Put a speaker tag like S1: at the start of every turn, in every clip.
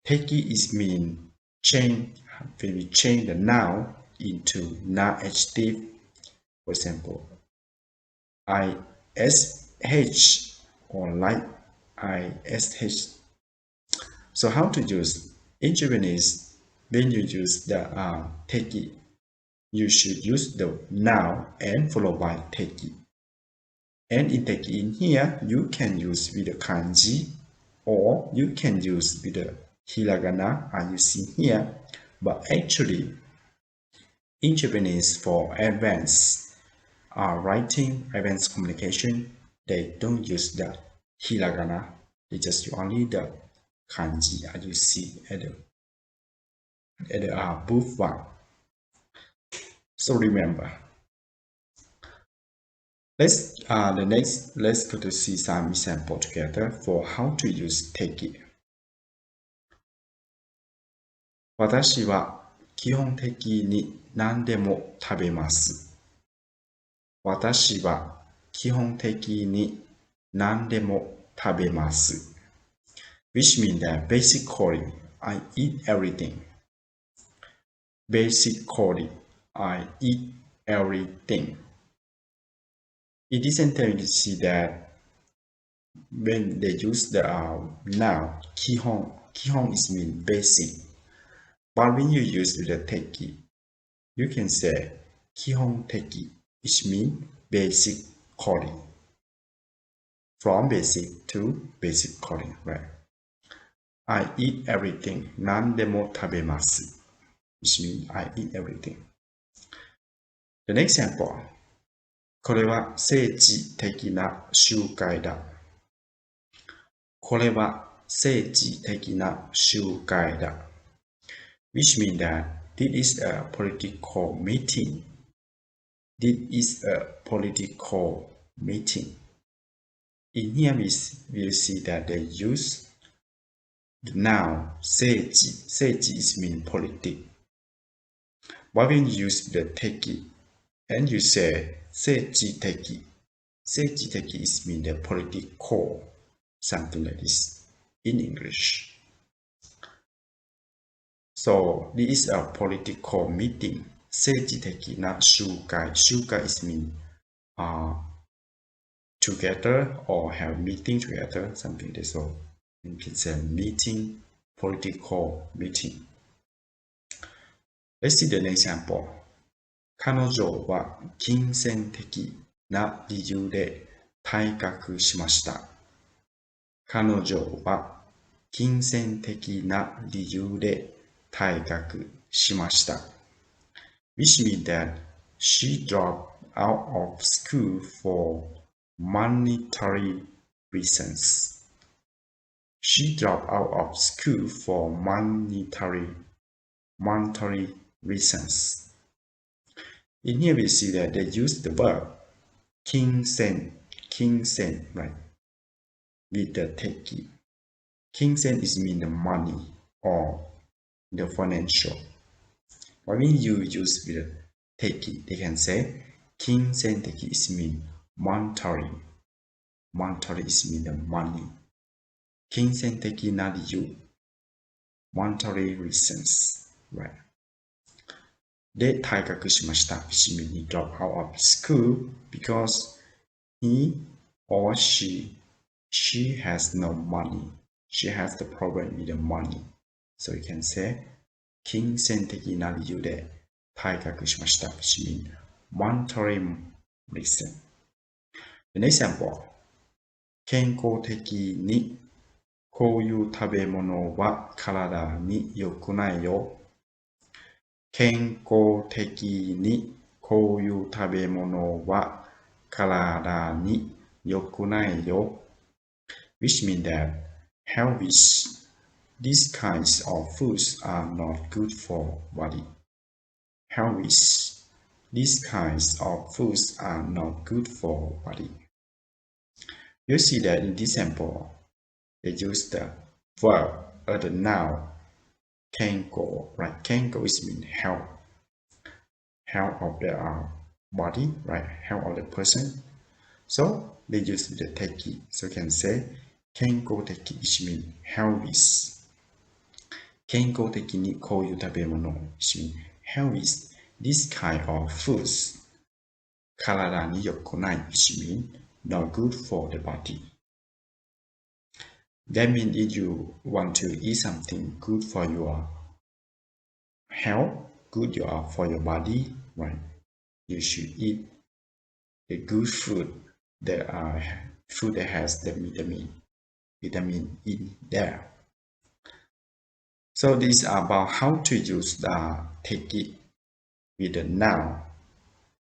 S1: teki is mean change, when we change the noun into non-adjective. For example, ish or like ish. So how to use? In Japanese, when you use the teki, you should use the noun and followed by teki. And in teki in here, you can use with the kanji or you can use with the hiragana as you see here. But actually, in Japanese for advanced writing, advanced communication, they don't use the hiragana. They just use only the kanji as you see at the booth one. So remember, let's go to see some example together for how to use teki. 私は基本的に何でも食べます。私は基本的に何でも食べます。Which means that basically I eat everything. Basically I eat everything. In this sentence, you see that when they use the noun 基本 is mean basic. But when you use the teki, you can say 基本的 which mean basic calling. From basic to basic calling, right? I eat everything. 何でも食べます。which means I eat everything. The next example. これは政治的な集会だ。これは政治的な集会だ。Which means that this is a political meeting. This is a political meeting. In here we will see that they use the noun 政治. 政治 is mean politics. But when you use the teki and you say 政治的, 政治的 is mean the political, something like this in English. So this is a political meeting. 政治的な集会. 集会 is mean together or have meeting together, something like this. So you can say meeting, political meeting. Let's see the next example. 彼女は金銭的な理由で退学しました。彼女は金銭的な理由で退学しました。Which means that she dropped out of school for monetary reasons. She dropped out of school for monetary reasons. In here we see that they use the verb 金銭, right, with the teki. 金銭 is mean the money or the financial. But when you use with the teki, they can say 金銭的 is mean monetary. Monetary is mean the money. 金銭的な理由 monetary reasons, right? で退学しました which means he dropped out of school because he or she has no money. She has the problem with the money. So you can say 金銭的な理由で退学しました which means monetary reason. The next example. 健康的にこういう食べ物は体に良くないよ。健康的にこういう食べ物は体に良くないよ。Which means that healthy, these kinds of foods are not good for body. Healthy, these kinds of foods are not good for body. You see that in this example, they use the verb or the noun 健康, right? 健康 is mean health of the body, right? Health of the person. So they use the teki. So you can say 健康的 is mean healthy. 健康的にこういう食べ物、which means health is this kind of foods. 体に良くない、which means not good for the body. That means if you want to eat something good for your health, good for your body, right? You should eat the good food that has the vitamin in there. So this is about how to use the teki with the noun.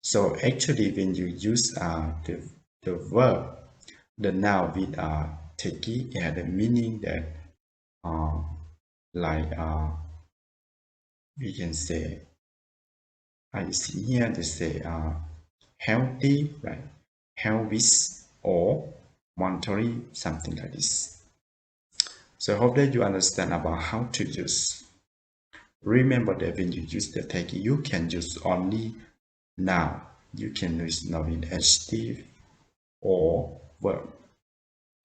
S1: So actually, when you use the verb, the noun with teki, it has the meaning that we can say, I see here they say healthy, right? Healthy or monetary, something like this. So I hope that you understand about how to use. Remember that when you use the teki, you can use only noun. You can use noun in adjective or verb.